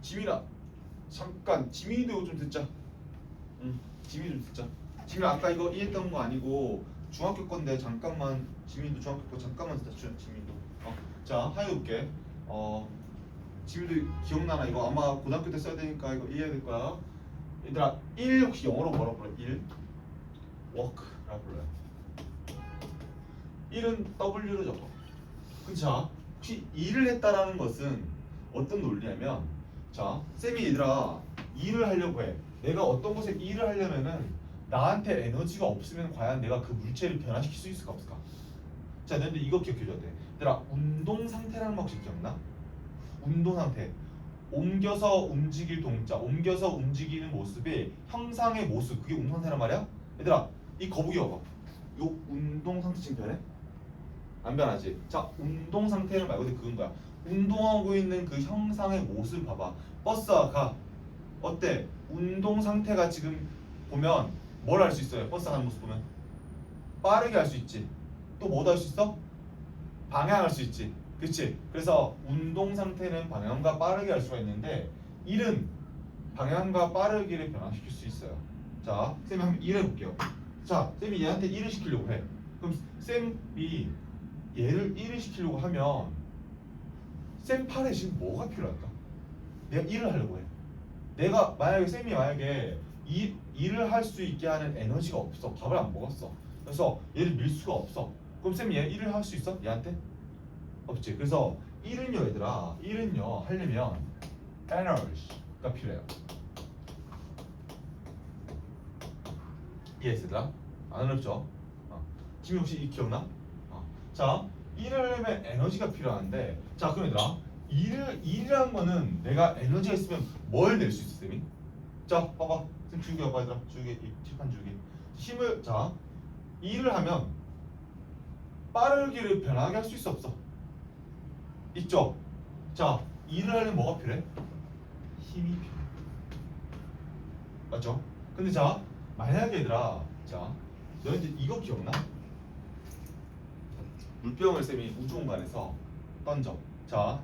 지민아 잠깐 지민이도 이거 좀 듣자. 응, 지민이 좀 듣자. 지민아 아까 이거 이해했던 거 아니고 중학교 건데 잠깐만 지민이도 중학교 거 잠깐만 듣자. 지민이도. 자 하여 볼게. 지민이도 기억나나 이거 아마 고등학교 때 써야 되니까 이거 이해해야 될 거야. 얘들아 1 혹시 영어로 뭐라 불러? 1 work라고 불러요. 1은 W로 적어. 그쵸? 혹시 일을 했다라는 것은 어떤 논리냐면, 자, 쌤이 얘들아 일을 하려고 해. 내가 어떤 곳에 일을 하려면은 나한테 에너지가 없으면 과연 내가 그 물체를 변화시킬 수 있을까 없을까? 자, 근데 이거 기억해줘야 돼. 얘들아 운동 상태라는 거 혹시 기억나? 운동 상태. 옮겨서 움직일 동자, 옮겨서 움직이는 모습이 형상의 모습, 그게 운동 상태란 말이야? 얘들아 이 거북이 봐봐. 요 운동 상태 지금 변해? 안 변하지. 자, 운동 상태는 말 그대로 그건 거야. 운동하고 있는 그 형상의 모습 봐봐. 버스가 가. 어때? 운동 상태가 지금 보면 뭘 할 수 있어요? 버스 가는 모습 보면 빠르게 할 수 있지. 또 뭐도 할 수 있어? 방향할 수 있지. 그치? 그래서 운동 상태는 방향과 빠르게 할 수가 있는데 일은 방향과 빠르기를 변화시킬 수 있어요. 자, 쌤이 한번 일 해볼게요. 자, 쌤이 얘한테 일을 시키려고 해. 그럼 쌤이 얘를 일을 시키려고 하면 쌤 팔에 지금 뭐가 필요할까? 내가 일을 하려고 해. 내가 만약에 쌤이 만약에 일을 할 수 있게 하는 에너지가 없어. 밥을 안 먹었어. 그래서 얘를 밀 수가 없어. 그럼 쌤이 얘 일을 할 수 있어? 얘한테? 없지. 그래서 일은요 얘들아, 일은요 하려면 에너지가 필요해요. 이해했어 얘들아? 안 어렵죠? 지금 혹시 이 기억나? 자, 일을 하려면 에너지가 필요한데, 자 그럼 얘들아 일이라는 거는 내가 에너지가 있으면 뭘 낼 수 있어 쌤이? 자 봐봐 쌤 주기 봐봐 얘들아. 주기 이 칠판 주기 힘을. 자 일을 하면 빠르기를 변하게 할 수 있어 없어? 있죠? 자 일을 하려면 뭐가 필요해? 힘이 필요해. 맞죠? 근데 자 만약에 얘들아, 자 너희들 이거 기억나? 물병을 쌤이 우주 공간에서 던져. 자,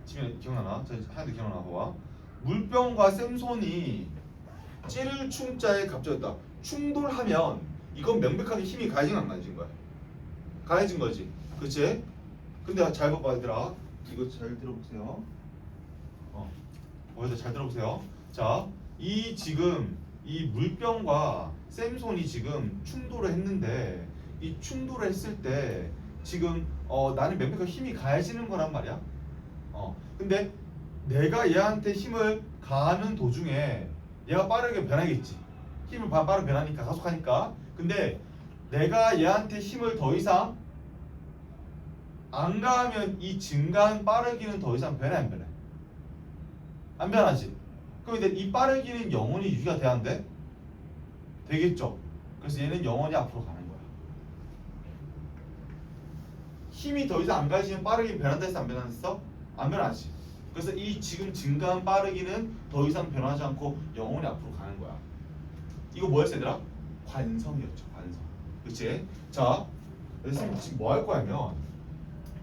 지금 기억나나? 자, 하나도 기억나 봐봐. 물병과 쌤 손이 찌를 충자에 갑자기다 충돌하면 이건 명백하게 힘이 가해진 안 가해진 거야? 가해진 거지. 그치? 근데 잘 봐봐 얘들아. 이거 잘 들어보세요. 여기서 잘 들어보세요. 자, 이 지금 이 물병과 쌤 손이 지금 충돌을 했는데 이 충돌을 했을 때 지금 나는 명백하게 힘이 가해지는 거란 말이야. 근데 내가 얘한테 힘을 가하는 도중에 얘가 빠르게 변하겠지. 힘을 빠르게 변하니까 가속하니까. 근데 내가 얘한테 힘을 더 이상 안 가하면 이 증가한 빠르기는 더 이상 변해 안 변해? 안 변하지. 그럼 이제 이 빠르기는 영원히 유지가 돼야 안 돼? 되겠죠. 그래서 얘는 영원히 앞으로 가는 거야. 힘이 더 이상 안 가지면 빠르게 변한다 했어 안 변했어? 안 변하지. 그래서 이 지금 증가한 빠르기는 더 이상 변하지 않고 영원히 앞으로 가는 거야. 이거 뭐였어 얘들아? 관성이었죠. 관성. 그치? 자, 선생님 지금 뭐 할 거냐면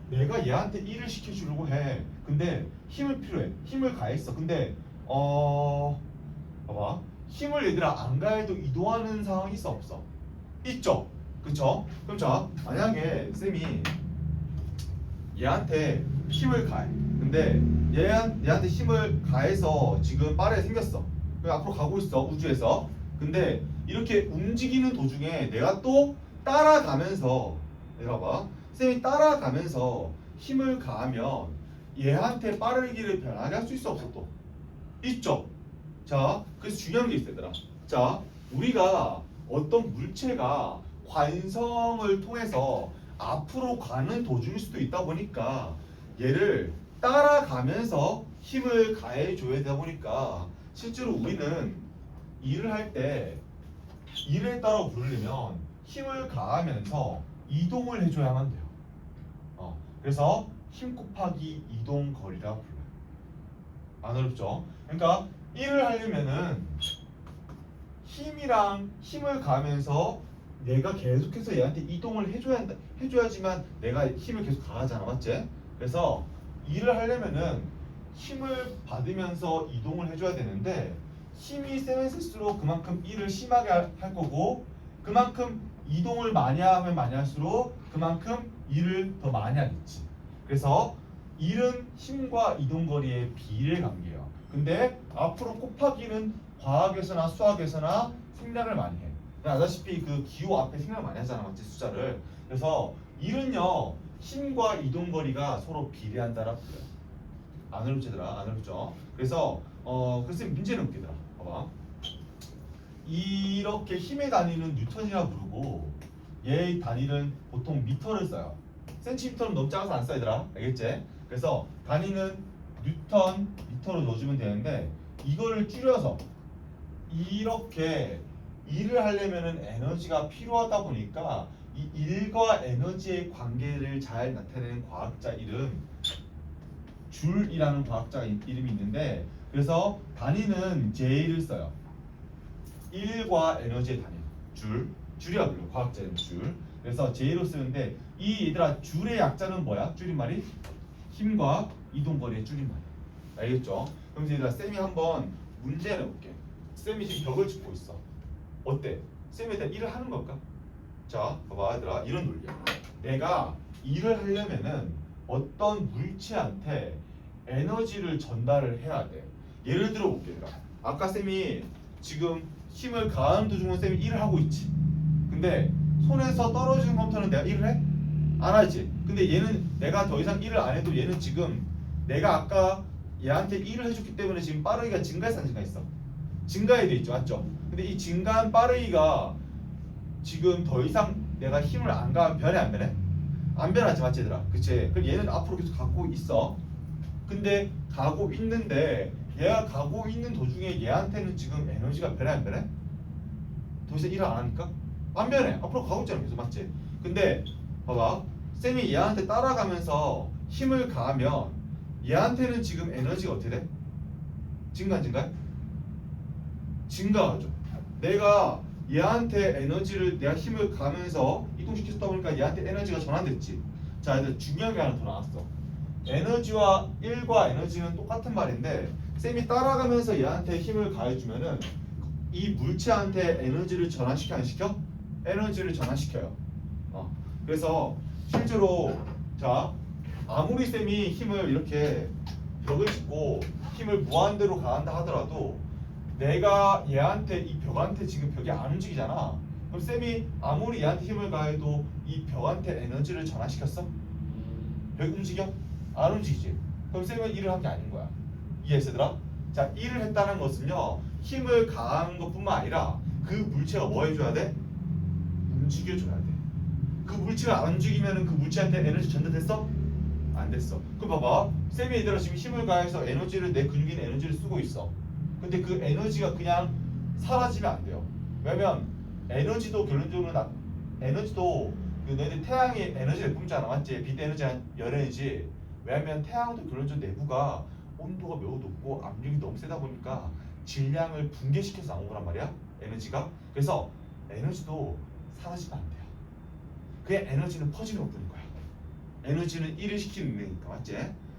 내가 얘한테 일을 시켜주려고 해. 근데 힘을 필요해. 힘을 가했어. 근데 봐봐. 힘을 얘들아 안 가해도 이동하는 상황이 있어 없어? 있죠. 그쵸? 그럼 자 만약에 쌤이 얘한테 힘을 가해. 근데 얘한테 힘을 가해서 지금 빠르게 생겼어. 그럼 앞으로 가고 있어 우주에서. 근데 이렇게 움직이는 도중에 내가 또 따라가면서, 내가 봐 쌤이 따라가면서 힘을 가하면 얘한테 빠르기를 변하게 할 수 있어 없어? 또 있죠. 자 그래서 중요한 게 있어 얘들아. 자 우리가 어떤 물체가 관성을 통해서 앞으로 가는 도중일 수도 있다 보니까 얘를 따라가면서 힘을 가해 줘야 되다 보니까 실제로 우리는 일을 할 때 일을 했다고 부르려면 힘을 가하면서 이동을 해줘야만 돼요. 그래서 힘 곱하기 이동 거리라 불러요. 안 어렵죠? 그러니까 일을 하려면은 힘이랑 힘을 가하면서 내가 계속해서 얘한테 이동을 해줘야지만 내가 힘을 계속 가하잖아, 맞지? 그래서 일을 하려면은 힘을 받으면서 이동을 해줘야 되는데 힘이 세면 쓸수록 그만큼 일을 심하게 할 거고 그만큼 이동을 많이 하면 많이 할수록 그만큼 일을 더 많이 하겠지. 그래서 일은 힘과 이동거리의 비례 관계예요. 근데 앞으로 곱하기는 과학에서나 수학에서나 생략을 많이 해. 아다시피 그 기호 앞에 생략 많이 하잖아, 맞지? 숫자를. 그래서 일은요 힘과 이동거리가 서로 비례한다라고 그래요. 안 어렵지더라, 안 어렵죠? 그래서 글쎄 문제는 웃기더라. 봐봐. 이렇게 힘의 단위는 뉴턴이라 부르고 얘의 단위는 보통 미터를 써요. 센티미터는 너무 작아서 안 써, 얘들아. 알겠지? 그래서 단위는 뉴턴, 미터로 넣어주면 되는데 이거를 줄여서 이렇게 일을 하려면은 에너지가 필요하다 보니까 이 일과 에너지의 관계를 잘 나타내는 과학자 이름 줄이라는 과학자 이름이 있는데 그래서 단위는 J를 써요. 1과 에너지의 단위 줄이라 불러. 과학자 이름 줄. 그래서 J로 쓰는데 이 얘들아 줄의 약자는 뭐야? 줄임말이 힘과 이동거리의 줄임말. 알겠죠? 그럼 얘들아 쌤이 한번 문제 내볼게. 쌤이 지금 벽을 짚고 있어. 어때? 쌤에 대한 일을 하는 걸까? 자, 봐봐 얘들아 이런 논리야. 내가 일을 하려면은 어떤 물체한테 에너지를 전달을 해야 돼. 예를 들어 볼게 얘들아. 아까 쌤이 지금 힘을 가하는 도중은 쌤이 일을 하고 있지. 근데 손에서 떨어지는 컴퓨터는 내가 일을 해? 안 하지. 근데 얘는 내가 더 이상 일을 안 해도 얘는 지금 내가 아까 얘한테 일을 해줬기 때문에 지금 빠르기가 증가했어 안 증가했어? 증가해 돼 있죠, 맞죠? 근데 이 증가한 빠르기가 지금 더 이상 내가 힘을 안 가면 변해 안 변해? 안 변하지, 맞지 얘들아? 그치? 그럼 얘는 앞으로 계속 가고 있어. 근데 가고 있는데 얘가 가고 있는 도중에 얘한테는 지금 에너지가 변해 안 변해? 더 이상 일을 안 하니까? 안 변해. 앞으로 가고 있잖아 계속, 맞지? 근데 봐봐 쌤이 얘한테 따라가면서 힘을 가하면 얘한테는 지금 에너지가 어떻게 돼? 증가 안 증가해? 증가하죠. 내가 얘한테 에너지를 내가 힘을 가면서 이동시켰다 보니까 얘한테 에너지가 전환됐지. 자, 얘들 중요한 게 하나 더 나왔어. 에너지와 1과 에너지는 똑같은 말인데 쌤이 따라가면서 얘한테 힘을 가해주면은 이 물체한테 에너지를 전환시켜 안 시켜? 에너지를 전환시켜요. 그래서 실제로 자 아무리 쌤이 힘을 이렇게 벽을 짚고 힘을 무한대로 가한다 하더라도 내가 얘한테 이 벽한테 지금 벽이 안 움직이잖아. 그럼 쌤이 아무리 얘한테 힘을 가해도 이 벽한테 에너지를 전환시켰어? 벽이 움직여? 안 움직이지. 그럼 쌤은 일을 한 게 아닌 거야. 이해했어 얘들아? 자, 일을 했다는 것은요 힘을 가하는 것뿐만 아니라 그 물체가 뭐 해줘야 돼? 움직여줘야 돼. 그 물체가 안 움직이면 그 물체한테 에너지 전달됐어? 안 됐어. 그럼 봐봐 쌤이 얘들아 지금 힘을 가해서 에너지를 내 근육에 에너지를 쓰고 있어. 근데 그 에너지가 그냥 사라지면 안 돼요. 왜냐면 에너지도 결론적으로 에너지도 그 너희들 태양이 에너지를 뿜잖아, 맞지? 빛 에너지랑 열 에너지. 왜냐면 태양도 결론적으로 내부가 온도가 매우 높고 압력이 너무 세다 보니까 질량을 붕괴시켜서 나온 거란 말이야, 에너지가. 그래서 에너지도 사라지면 안 돼요. 그냥 에너지는 퍼지는 것뿐인 거야. 에너지는 일을 시키는 능력이니까, 맞지?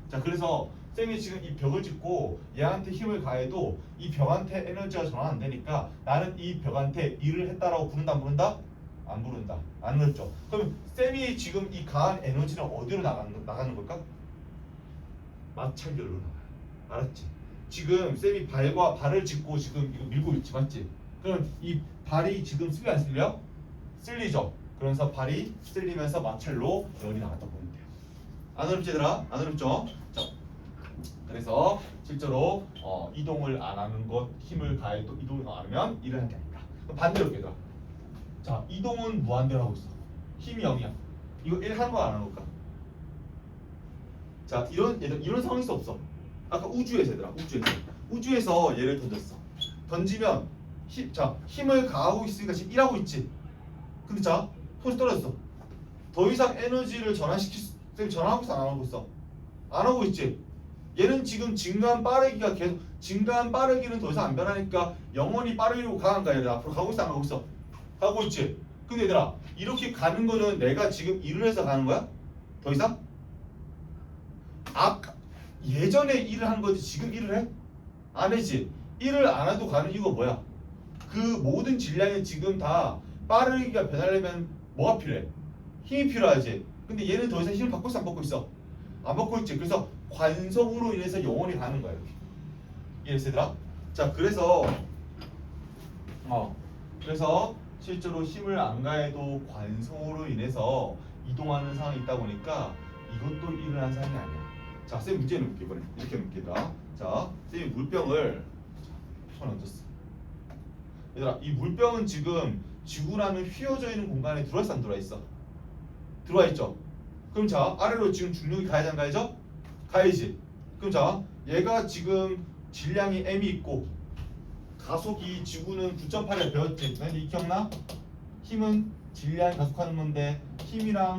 자, 그래서 쌤이 지금 이 벽을 짚고 얘한테 힘을 가해도 이 벽한테 에너지가 전환 안 되니까 나는 이 벽한테 일을 했다라고 부른다 안 부른다? 안 부른다. 안 그렇죠? 그럼 쌤이 지금 이 가한 에너지는 어디로 나가는 걸까? 마찰열로 나가요. 알았지? 지금 쌤이 발을 짚고 지금 이거 밀고 있지, 맞지? 그럼 이 발이 지금 쓸려 안 쓸려? 쓸리죠. 그러면서 발이 쓸리면서 마찰로 열이 나갔다 보면 돼요. 안 어렵지 얘들아? 안 어렵죠? 자, 그래서 실제로 이동을 안 하는 것, 힘을 가해도 이동을 안 하면 일을 하는 게 아니다. 그럼 반대로 얘들아. 자, 이동은 무한대로 하고 있어. 힘이 0이야. 이거 1 하는 거 안 하는 걸까? 자, 이런 상황일 수 없어. 아까 우주에서 얘들아, 우주에서 얘를 던졌어. 던지면 힘을 가하고 있으니까 지금 1하고 있지. 근데 자, 손이 떨어졌어. 더 이상 에너지를 전환하고 있어, 안 하고 있어? 안 하고 있지. 얘는 지금 증가한 빠르기가 계속 증가한 빠르기는 더 이상 안 변하니까 영원히 빠르기로 가는 거야. 얘들아, 앞으로 가고 있어, 안 가고 있어? 가고 있지. 근데 얘들아, 이렇게 가는 거는 내가 지금 일을 해서 가는 거야? 더 이상? 예전에 일을 한 거지 지금 일을 해? 안 해지. 일을 안 해도 가는 이유가 뭐야? 그 모든 질량이 지금 다 빠르기가 변하려면 뭐가 필요해? 힘이 필요하지. 근데 얘는 더 이상 힘을 받고 있어 안 받고 있어? 안 받고 있지. 그래서 관성으로 인해서 영원히 가는 거야 이렇게. 이해했어 얘들아? 자 그래서 실제로 힘을 안 가해도 관성으로 인해서 이동하는 상황이 있다 보니까 이것도 일어난 상황이 아니야. 자, 쌤 문제 놓을게 이번에 이렇게 놓을게다. 자, 쌤이 물병을 손 얹었어. 얘들아, 이 물병은 지금 지구라는 휘어져 있는 공간에 들어와 있어 안 들어와 있어? 들어와 있죠. 그럼 자, 아래로 지금 중력이 가야지 안 가야죠? 가야지. 그럼 자, 얘가 지금 질량이 m이 있고 가속이 지구는 9.8에 배웠지. 근데 이 기억나? 힘은 질량이 가속하는 건데 힘이랑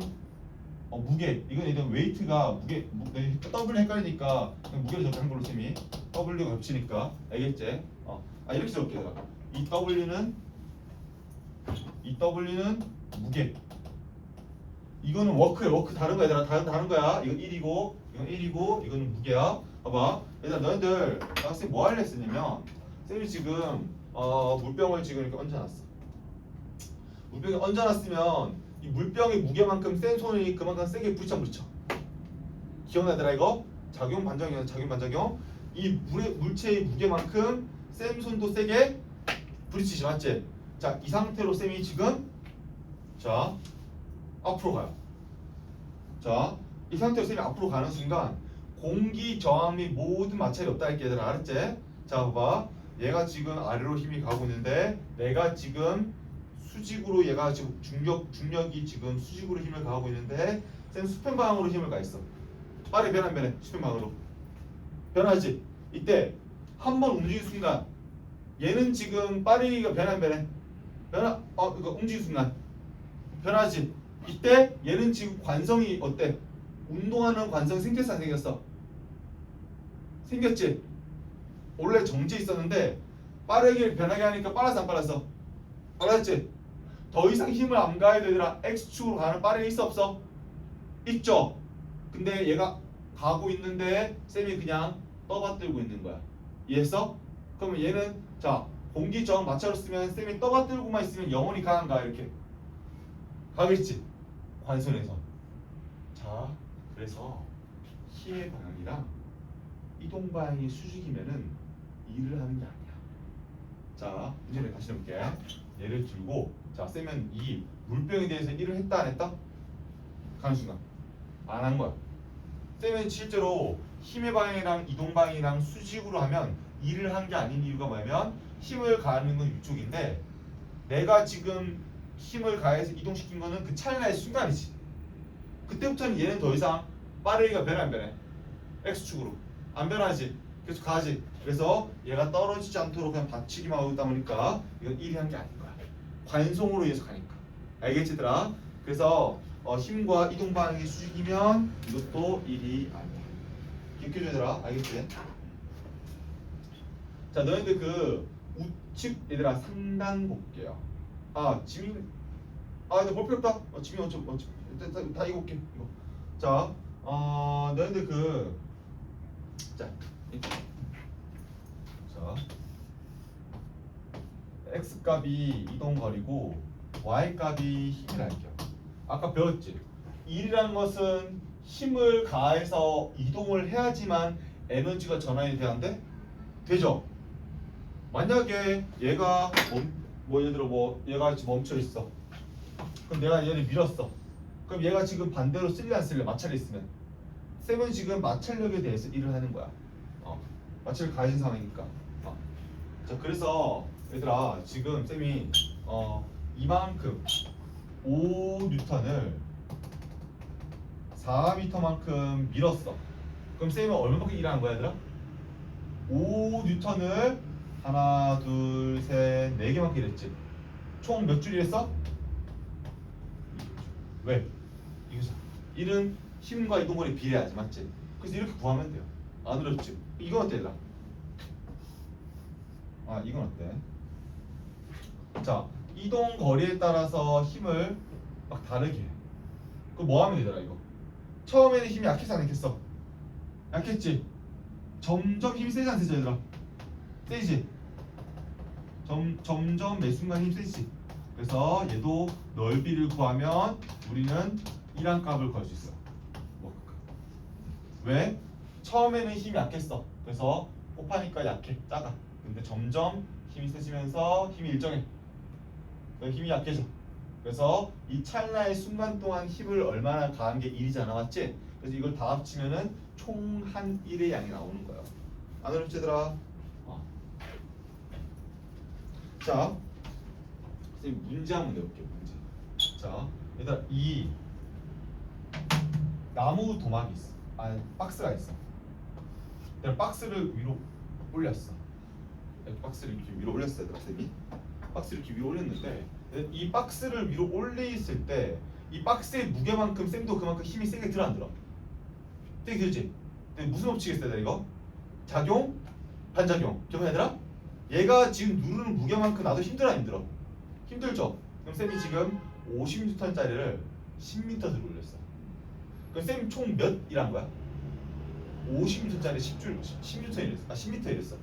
무게 이건 일단 웨이트가 W 헷갈리니까 그냥 무게를 적는 걸로 쌤이 W가 겹치니까 알겠지? 이렇게 적을게. 이 W는 무게. 이거는 워크 다른 거야 얘들아. 다른 거야. 이건 1이고 이건 1이고 이거는 무게야. 봐봐. 얘들아 너희들 쌤 뭐 할래 했냐면 쌤이 지금 물병을 지금 이렇게 얹어놨어. 물병에 얹어놨으면 이 물병의 무게만큼 센 손이 그만큼 세게 부딪혀. 기억나더라 이거? 작용 반작용 작용 반작용. 이 물체의 무게만큼 쌤 손도 세게 부딪히지 맞지? 자, 이 상태로 쌤이 지금 자 앞으로 가요. 자, 이 상태로 쌤이 앞으로 가는 순간 공기 저항 및 모든 마찰이 없다 할게 얘들아 알았지? 자 봐봐. 얘가 지금 아래로 힘이 가고 있는데 내가 지금 수직으로 얘가 지금 중력이 지금 수직으로 힘을 가하고 있는데 쌤 수평 방향으로 힘을 가했어. 빠르게 변한 변해 수평 방향으로 변하지. 이때 한 번 움직이는 순간 얘는 지금 빠르기가 변한 변해 이거 움직이는 순간 변하지. 이때 얘는 지금 관성이 어때? 운동하는 관성이 생겼어 안 생겼어? 생겼지. 원래 정지해 있었는데 빠르게 변하게 하니까 빨라서 안 빨랐어? 빨랐지. 더 이상 힘을 안 가해도 얘들아 X축으로 가는 빠르게 있어 없어? 있죠. 근데 얘가 가고 있는데 쌤이 그냥 떠받들고 있는 거야. 이해했어? 그러면 얘는 자 공기 저항 마찰로 쓰면 쌤이 떠받들고만 있으면 영원히 가는 거야 이렇게. 가겠지. 관선에서. 자 그래서 힘의 방향이랑 이동 방향이 수직이면은 일을 하는 게 아니야. 자 이제 다시 해볼게. 예를 들고 자 쌤은 이 물병에 대해서 일을 했다 안 했다? 가는 순간 안 한 거야. 쌤은 실제로 힘의 방향이랑 이동 방향이랑 수직으로 하면 일을 한 게 아닌 이유가 뭐냐면 힘을 가하는 건 이쪽인데 내가 지금 힘을 가해서 이동시킨 거는 그 찰나의 순간이지. 그때부터는 얘는 더 이상 빠르기가 변해 안 변해? X축으로 안 변하지. 계속 가지. 그래서 얘가 떨어지지 않도록 그냥 받치기만 하고 있다 보니까 이건 일이 한 게 아닌 거야. 관성으로 인해서 가니까. 알겠지 얘들아? 그래서 힘과 이동 방향이 수직이면 이것도 일이 아니야. 기억해줘 얘들아. 알겠지? 자 너희들 그 우측 얘들아 상단 볼게요. 지민 근데 볼 필요 없다. 지민 다 이거 볼게 이거. 자 너희들 자 x 값이 이동거리고 y 값이 힘이랄게요. 아까 배웠지? 일이라는 것은 힘을 가해서 이동을 해야지만 에너지가 전환이 돼야 되죠? 만약에 얘가 예를 들어 얘가 지금 멈춰 있어. 그럼 내가 얘를 밀었어. 그럼 얘가 지금 반대로 쓸래 안 쓸래? 마찰이 있으면 쌤은 지금 마찰력에 대해서 일을 하는 거야. 마찰을 가진 상황이니까. 자 그래서 얘들아 지금 쌤이 이만큼 5N을 4m만큼 밀었어. 그럼 쌤은 얼마만큼 일하는 거야 얘들아? 5N을 하나 둘 셋 4개만큼 일했지. 총 몇 줄 일했어? 왜? 이거죠. 일은 힘과 이동거리 비례하지 맞지? 그래서 이렇게 구하면 돼요. 안 어렵지? 이건 어때 얘들아? 이건 어때? 자 이동 거리에 따라서 힘을 막 다르게 해. 그럼 뭐 하면 되더라 이거? 처음에는 힘이 약했어 안 약했어? 약했지? 점점 힘이 세지 않지 얘들아? 세지. 점점 매 순간 힘이 세지. 그래서 얘도 넓이를 구하면 우리는 이란 값을 구할 수 있어. 왜? 처음에는 힘이 약했어. 그래서 곱하니까 약해, 작아. 근데 점점 힘이 세지면서 힘이 일정해. 힘이 약해져. 그래서 이 찰나의 순간 동안 힘을 얼마나 가한 게 1이잖아, 맞지? 그래서 이걸 다 합치면은 총 한 1의 양이 나오는 거야. 안 어렵지 얘들아? 자, 선생님 문제 한번 내볼게요. 문제. 자, 얘들아 이 나무 도막이 있어. 아니 박스가 있어. 내가 박스를 위로 올렸어. 박스를 이렇게 위로 올렸어, 얘들아 쌤이. 박스를 이렇게 위로 올렸는데 이 박스를 위로 올렸을 때 이 박스의 무게만큼 쌤도 그만큼 힘이 세게 들어 안 들어? 세게 들지? 근데 무슨 법칙이 있어야 돼 이거? 작용, 반작용. 기억나 얘들아? 얘가 지금 누르는 무게만큼 나도 힘들어 안 힘들어? 힘들죠? 그럼 쌤이 지금 50N짜리를 10m 들어 올렸어. 그럼 쌤 총 몇 일한 거야? 50N짜리 10줄, 10N 이랬어. 10m 이랬어.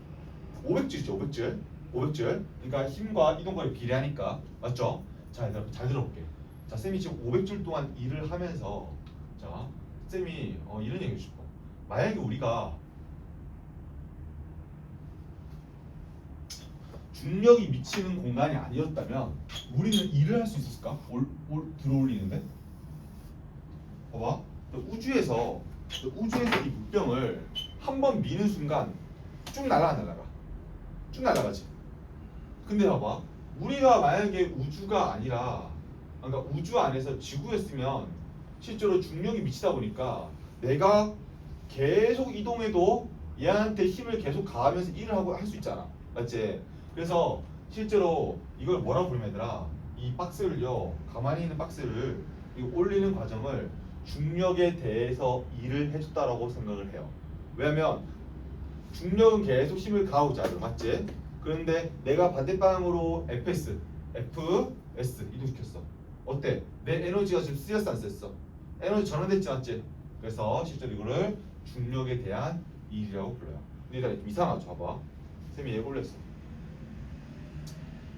500줄이죠, 500줄. 500줄. 그러니까 힘과 이동거리 비례하니까. 맞죠? 자, 얘들아, 잘 들어볼게. 자, 쌤이 지금 500줄 동안 일을 하면서 자, 쌤이 이런 얘기 해주고 싶어. 만약에 우리가 중력이 미치는 공간이 아니었다면 우리는 일을 할 수 있었을까? 들어올리는데? 봐봐. 우주에서 이 물병을 한 번 미는 순간 쭉 날아가. 쭉 날아가지. 근데 봐봐. 우리가 만약에 우주가 아니라 그러니까 우주 안에서 지구였으면 실제로 중력이 미치다 보니까 내가 계속 이동해도 얘한테 힘을 계속 가하면서 일을 하고 할 수 있잖아. 맞지? 그래서 실제로 이걸 뭐라고 부르면 얘들아 이 박스를요 가만히 있는 박스를 이거 올리는 과정을 중력에 대해서 일을 해줬다라고 생각을 해요. 왜냐면 중력은 계속 힘을 가하고 있잖아. 맞지? 그런데 내가 반대방향으로 FS 이동시켰어. 어때? 내 에너지가 지금 쓰였어 안 쓰였어? 에너지 전환됐지 맞지? 그래서 실제로 이거를 중력에 대한 일이라고 불러요. 근데 얘들아 좀 이상하죠? 봐봐. 쌤이 얘 올렸어.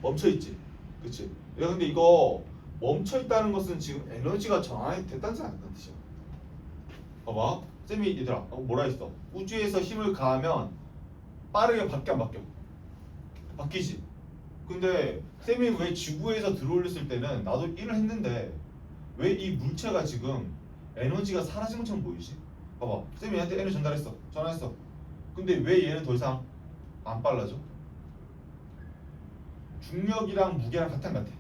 멈춰있지? 그치? 야 근데 이거 멈춰있다는 것은 지금 에너지가 전환이 됐다는 소리 아니란 뜻이야. 봐봐. 쌤이 얘들아 뭐라 했어? 우주에서 힘을 가하면 빠르게 바뀌어 안 바뀌어? 바뀌지. 근데 쌤이 왜 지구에서 들어올렸을 때는 나도 일을 했는데 왜 이 물체가 지금 에너지가 사라진 것처럼 보이지? 봐봐. 쌤이 얘한테 에너지 전달했어. 전화했어. 근데 왜 얘는 더 이상 안 빨라져? 중력이랑 무게랑 같아 안 같아?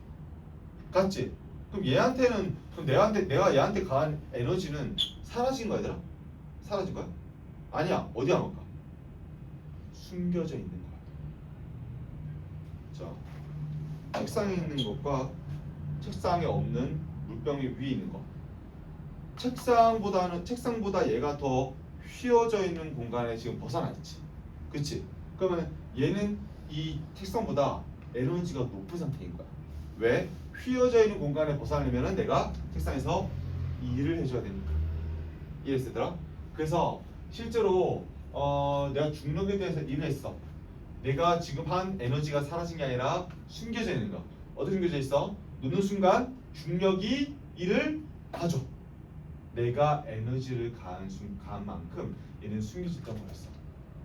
같지? 그럼 얘한테는 그럼 내가 얘한테 가한 에너지는 사라진 거야 얘들아? 사라진 거야? 아니야. 어디 안 올까? 숨겨져 있는 거야. 자, 책상에 있는 것과 책상에 없는 물병이 위에 있는 거. 책상보다 얘가 더 휘어져 있는 공간에 지금 벗어나 있지. 그치? 그러면 얘는 이 책상보다 에너지가 높은 상태인 거야. 왜? 휘어져 있는 공간에 벗어나려면 내가 책상에서 일을 해줘야 되니까. 이해했어 얘들아? 그래서 실제로 내가 중력에 대해서 일을 했어. 내가 지금 한 에너지가 사라진 게 아니라 숨겨져 있는 거. 어디 숨겨져 있어? 놓는 순간 중력이 일을 하죠. 내가 에너지를 가한 만큼 얘는 숨겨져 있다고 했어.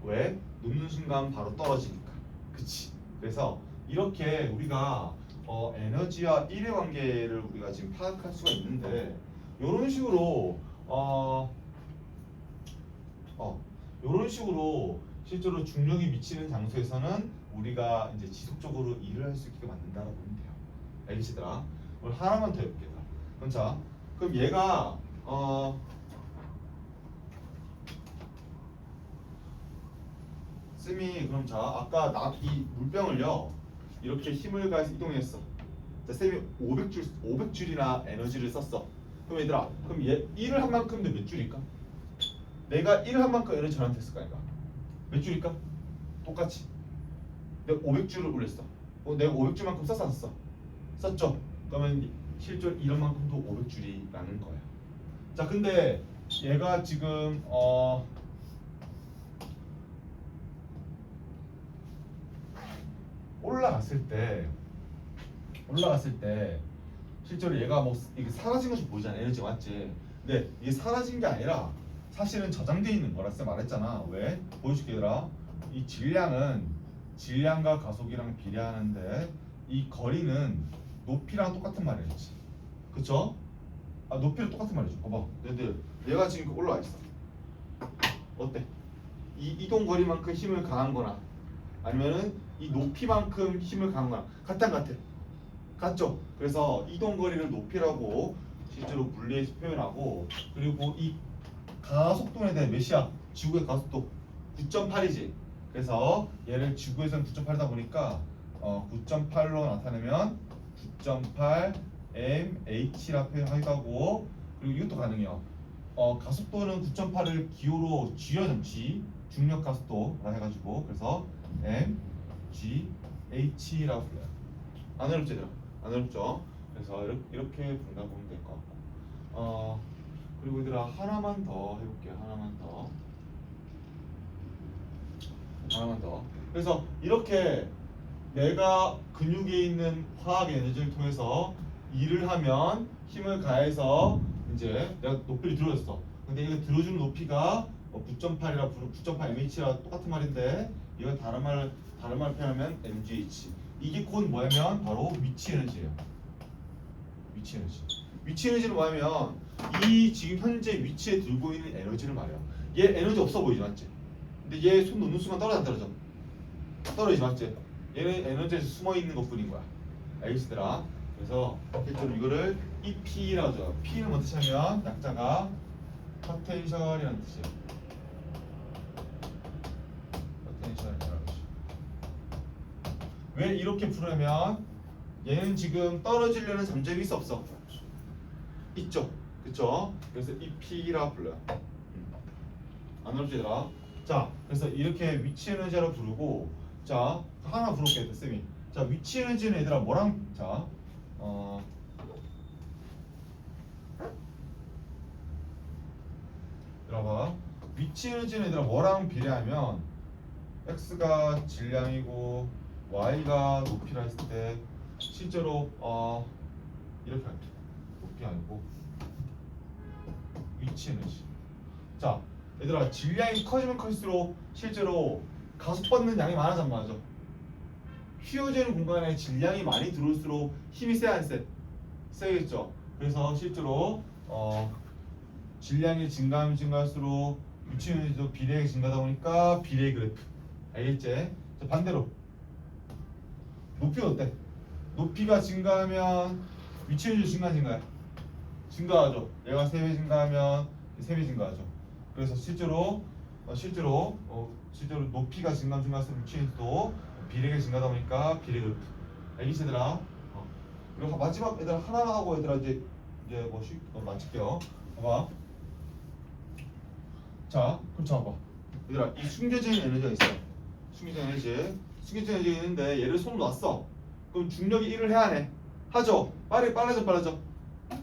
왜? 놓는 순간 바로 떨어지니까. 그치? 그래서 이렇게 우리가 에너지와 일의 관계를 우리가 지금 파악할 수가 있는데 이런 식으로 이런 식으로 실제로 중력이 미치는 장소에서는 우리가 이제 지속적으로 일을 할 수 있게 만든다라고 보면 돼요. 알겠지들아? 오늘 하나만 더 해볼게요. 그럼 자, 그럼 얘가 쌤이 그럼 자 아까 이 물병을요 이렇게 힘을 가해서 이동했어. 자, 쌤이 500줄이나 에너지를 썼어. 그럼 얘들아, 그럼 얘 1을 한 만큼 몇 줄일까? 내가 1을 한 만큼 에너지 전환됐을 거 아닌가? 몇 줄일까? 똑같이. 내가 500줄을 올렸어. 내가 500줄만큼 썼어 안 썼어? 썼죠. 그러면 실제로 이런 만큼도 500줄이라는 거야. 자, 근데 얘가 지금 올라갔을 때 실제로 얘가 뭐 이게 사라진 것이 보이잖아. 에너지 맞지? 근데 이게 사라진 게 아니라 사실은 저장되어 있는 거라 쌤 말했잖아. 왜? 보여줄게 얘들아. 이 질량은 질량과 가속이랑 비례하는데 이 거리는 높이랑 똑같은 말이었지. 그쵸? 아 높이랑 똑같은 말이죠. 봐봐. 얘가 지금 올라와 있어. 어때? 이 이동 거리만큼 힘을 가한 거나 아니면은 이 높이만큼 힘을 가한 거나 같아 안 같아? 같죠? 그래서 이동 거리를 높이라고 실제로 물리에서 표현하고 그리고 이 가속도에 대해 몇이야? 지구의 가속도 9.8이지. 그래서 얘를 지구에서는 9.8이다 보니까 9.8로 나타내면 9.8 mh라 표현하기도 하고 그리고 이것도 가능해요. 가속도는 9.8을 기호로 G여정 G 중력 가속도라 해가지고 그래서 mgh라고 불러요. 안 어렵지 얘들아? 안 어렵죠? 그래서 이렇게 분다 보면 될 것 같고 그리고 얘들아 하나만 더 해볼게요. 하나만 더. 그래서 이렇게 내가 근육에 있는 화학 에너지를 통해서 일을 하면 힘을 가해서 이제 내가 높이를 들어줬어. 근데 이거 들어주는 높이가 9.8이라 9.8 mh라 똑같은 말인데 이건 다른 말 표현하면 mgh. 이게 곧 뭐냐면 바로 위치 에너지예요. 위치 에너지는 뭐냐면 이 지금 현재 위치에 들고 있는 에너지를 말해요. 얘 에너지 없어 보이지 맞지? 근데 얘 손 놓는 순간 떨어져 안 떨어져? 떨어지지 맞지? 얘는 에너지에서 숨어 있는 것뿐인 거야. 알겠으더라? 그래서 실제로 이거를 EP라고 하죠. P는 뭔 뜻이냐면 약자가 포텐셜이라는 뜻이에요. 포텐셜이라는 뜻. 왜 이렇게 부르냐면 얘는 지금 떨어지려는 잠재력이 있어 없어? 있죠. 그쵸? 그래서 EP라고 불러요. 안 어렵지더라. 자, 그래서 이렇게 위치 에너지로 부르고 자 하나 부를게 쌤이. 자 위치 에너지는 얘들아 뭐랑 자 들어봐. 위치 에너지는 얘들아 뭐랑 비례하면 x가 질량이고 y가 높이라 했을 때 실제로 이렇게 할게. 높이 아니고 위치 에너지. 자 얘들아 질량이 커지면 클수록 실제로 가속받는 양이 많아진 말이죠. 휘어지는 공간에 질량이 많이 들어올수록 힘이 세 안 세? 세겠죠. 그래서 실제로 질량이 증가하면 증가할수록 위치 에너지도 비례하게 증가하다 보니까 비례 그래프. 알겠지? 자, 반대로 높이는 어때? 높이가 증가하면 위치 에너지 증가하죠. 얘가 3배 증가하면 3배 증가하죠. 그래서 실제로 높이가 증가할수록 위치 에너지도 비례가 증가하다 보니까 비례 그래프. 알겠지 얘들아? 그리고 마지막 얘들아 하나 하고 얘들아 이제 마칠게요. 봐봐. 자, 그럼 자 봐봐. 얘들아 이 숨겨진 에너지가 있어요. 숨겨진 에너지 있는데 얘를 손 놨어. 그럼 중력이 일을 해야 하네. 하죠.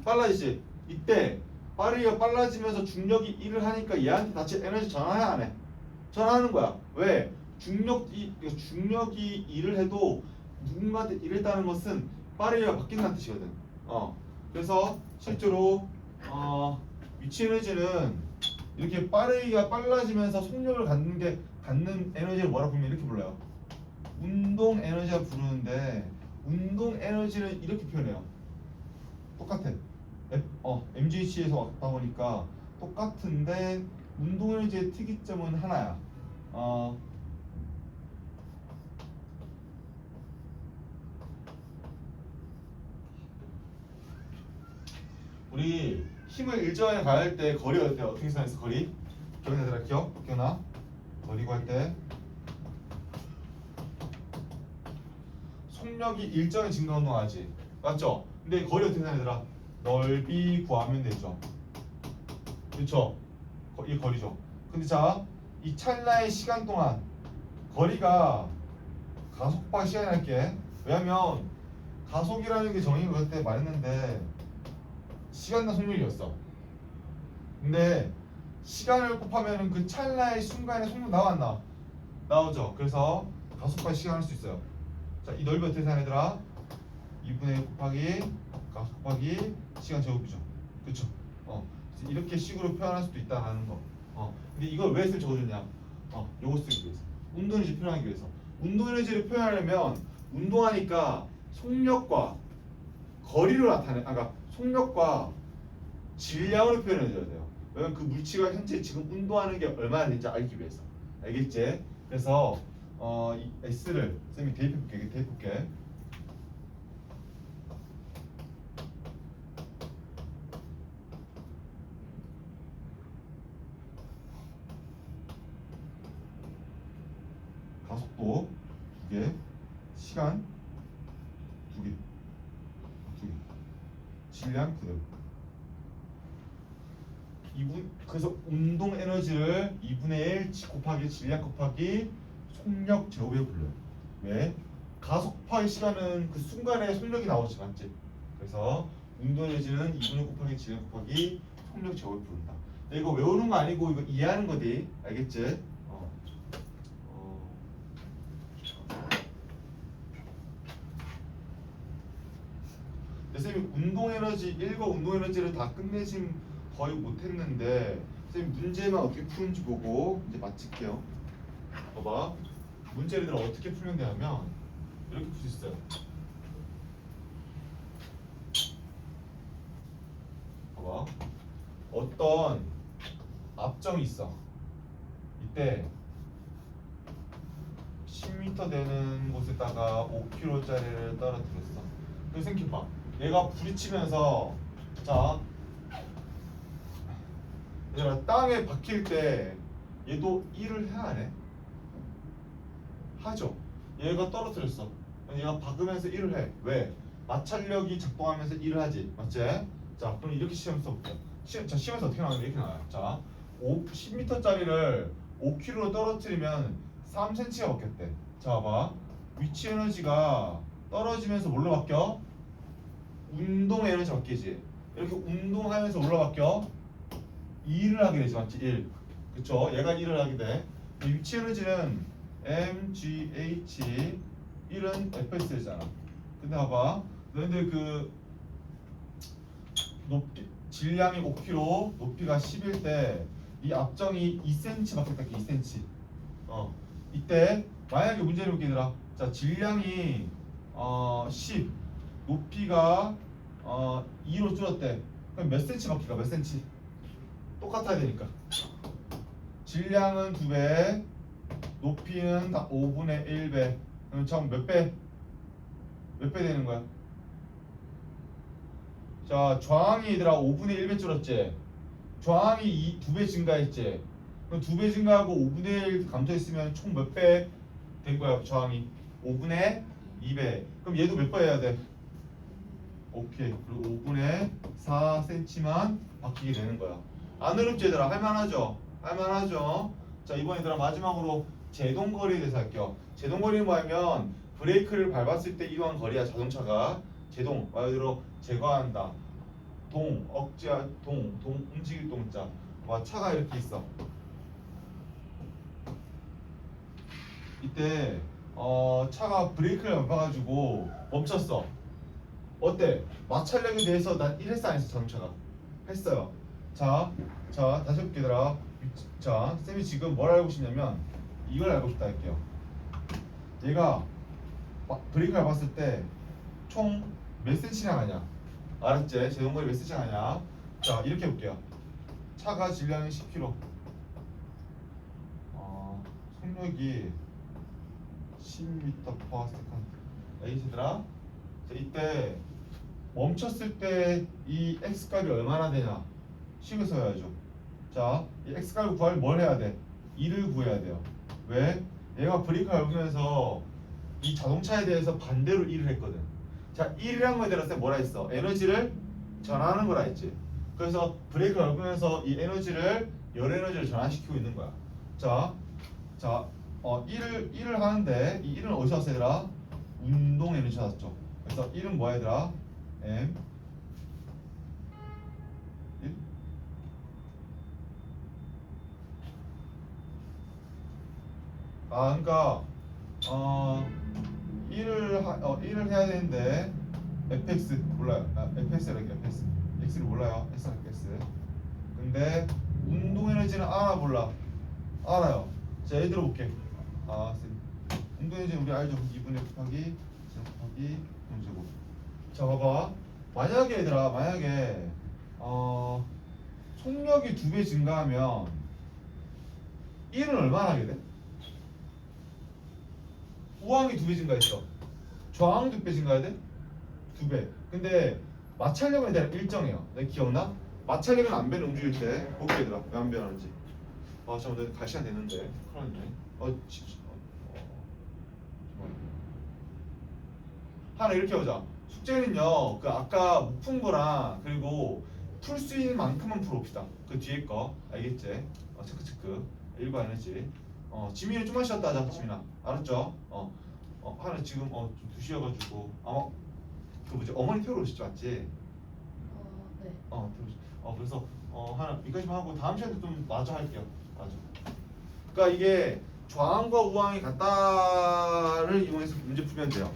빨라지지. 이때 빠르기가 빨라지면서 중력이 일을 하니까 얘한테 다시 에너지 전환해야 하네. 전환하는 거야. 왜? 중력이 일을 해도 누군가한테 일했다는 것은 빠르기가 바뀐다는 뜻이거든. 그래서 실제로 위치 에너지는 이렇게 빠르기가 빨라지면서 속력을 갖는 에너지를 뭐라 부르면 이렇게 불러요. 운동 에너지가 부르는데 운동 에너지를 이렇게 표현해요. 똑같아. MGH에서 왔다 보니까 똑같은데 운동 에너지의 특이점은 하나야. 우리 힘을 일정하게 가할 때 거리가 어떻게 계산했어? 거리? 기억나? 기억나? 거리 구할 때 속력이 일정히 증가 운동하지. 맞죠? 근데 거리 어떻게 계산하더라? 넓이 구하면 되죠. 그렇죠? 이게 거리죠. 근데 자, 이 찰나의 시간 동안 거리가 가속과 시간이 할게. 왜냐면 가속이라는 게 정의가 그때 말했는데 시간당 속력이었어. 근데 시간을 곱하면 그 찰나의 순간에 속력 나와 안 나와? 나오죠. 그래서 가속과 시간 할 수 있어요. 자, 이 넓이 어떻게 생각해 얘들아? 2분의 1 곱하기 가속 곱하기 시간 제곱이죠. 그쵸? 그래서 이렇게 식으로 표현할 수도 있다라는 거. 근데 이걸 왜 적어줬냐? 요거 쓰기 위해서. 운동 에너지 표현하기 위해서. 운동 에너지를 표현하려면 운동하니까 속력과 거리를 그러니까 속력과 질량으로 표현해줘야 돼요. 왜냐면 그 물체가 현재 지금 운동하는 게 얼마나 되는지 알기 위해서. 알겠지? 그래서 이 S를 쌤이 대입해볼게. 가속도 2개, 시간 2개, 질량 그대로. 그래서 운동 에너지를 2분의 1 곱하기 질량 곱하기 속력 제곱에 불러요. 왜? 가속 곱하기 시간은 그 순간에 속력이 나오지 맞지? 그래서 운동 에너지는 2분의 1 곱하기 질량 곱하기 속력 제곱에 부른다. 근데 이거 외우는 거 아니고 이거 이해하는 거지. 알겠지? 선생님 운동 에너지 1과 운동 에너지를 다 끝내진 거의 못했는데 선생님 문제만 어떻게 푸는지 보고 이제 마칠게요. 봐봐, 문제를 어떻게 풀면 되냐면 이렇게 풀 수 있어요. 봐봐, 어떤 압정이 있어. 이때 10m 되는 곳에다가 5kg짜리를 떨어뜨렸어. 그래서 생각해봐, 얘가 부딪히면서 자 얘들아 땅에 박힐 때 얘도 일을 해야 안 해? 하죠. 얘가 떨어뜨렸어. 얘가 박으면서 일을 해. 왜? 마찰력이 작동하면서 일을 하지. 맞지? 자, 그럼 이렇게 시험 써볼게요. 시험에서 어떻게 나오는지 이렇게 나와요. 자, 10m짜리를 5kg로 떨어뜨리면 3cm가 바뀌었대. 자, 봐봐. 위치 에너지가 떨어지면서 뭘로 바뀌어? 운동 에너지 바뀌지. 이렇게 운동하면서 뭘로 바뀌어? 일을 하게 되지. 맞지? 일. 그쵸? 얘가 일을 하게 돼. 위치 에너지는 mgh 1은 fs잖아. 근데 봐봐, 너희들 그 높이 질량이 5kg, 높이가 10일 때 이 앞정이 2cm 바뀌었다. 2cm. 이때 만약에 문제를 볼게 얘들아. 자, 질량이 10, 높이가 2로 줄었대. 그럼 몇 cm 바뀔까? 몇 cm? 똑같아야 되니까. 질량은 2배, 높이는 다 5분의 1배. 그럼 총 몇 배? 몇 배 되는 거야? 자, 저항이 얘들아 5분의 1배 줄었지? 저항이 2배 증가했지? 그럼 2배 증가하고 5분의 1 감소했으면 총 몇 배 된 거야? 저항이 5분의 2배. 그럼 얘도 몇 배 해야 돼? 오케이. 그리고 5분의 4cm만 바뀌게 되는 거야. 안 어렵지 얘들아? 할만하죠? 할만하죠? 자, 이번 얘들아 마지막으로 제동거리에 대해서 할게요. 제동거리는 뭐냐면 브레이크를 밟았을 때 이동한 거리야. 자동차가 제동, 말 그대로 제거한다. 동 움직일 동자. 와, 차가 이렇게 있어. 이때 차가 브레이크를 밟아가지고 멈췄어. 어때? 마찰력에 대해서 난 1했어 안 했어? 자동차가 했어요. 자 다시 해볼게 얘들아. 자, 쌤이 지금 뭘 알고 싶냐면 이걸 알고 싶다 할게요. 얘가 브레이크 밟았을 때 총 몇 cm나 가냐? 알았지? 제동거리 몇 cm나 가냐? 자, 이렇게 해볼게요. 차가 질량이 10kg, 속력이 10m/s. 알겠지들아? 자, 이때 멈췄을 때 이 x값이 얼마나 되냐? 식을 써야죠. 자, 이 x값을 구하려면 뭘 해야 돼? 2를 구해야 돼요. 왜? 얘가 브레이크 밟으면서 이 자동차에 대해서 반대로 1을 했거든. 자, 1이란 거에 대해서 뭐라 했어? 에너지를 전하는 거라 했지. 그래서 브레이크 밟으면서 이 에너지를 열 에너지를 전환시키고 있는 거야. 자, 1을 하는데 이 1은 어디서 왔어 얘들아? 운동 에너지 찾았죠. 그래서 1은 뭐야 얘들아? m 1. 그러니까 1 1을 해야 되는데 fx 몰라요. fx라고 fx. x를 몰라요. x. 근데 운동 에너지는 알아 몰라? 알아요. 자, 예를 들어 볼게. 운동 에너지는 우리 알죠? 2분의 곱하기 곱하기 분제곱. 자, 봐봐. 만약에 얘들아, 만약에 속력이 2배 증가하면 1은 얼마나 하게 돼? 우항이 2배 증가했어. 저항도 2배 증가해야 돼? 2배. 근데 마찰력은 대략 일정해요. 내가 기억나? 마찰력은 안 변해 움직일 때. 볼게 얘들아. 왜 안 변하는지. 잠깐만, 내가 갈 시간 됐는데. 큰일 났네. 하나 이렇게 보자. 숙제는요, 그 아까 못 푼 거랑 그리고 풀 수 있는 만큼만 풀어봅시다. 그 뒤에 거 알겠지? 체크. 일과 에너지. 지민이 좀만 쉬었다 하자. 지민아, 알았죠? 하나 지금 좀 2시여가지고 아마 그 뭐지 어머니 표로 오시지 맞지? 네. 그래서 하나 여기까지만 하고 다음 시간에 좀 마저 할게요. 마저. 그러니까 이게 좌항과 우항이 같다를 이용해서 문제 풀면 돼요.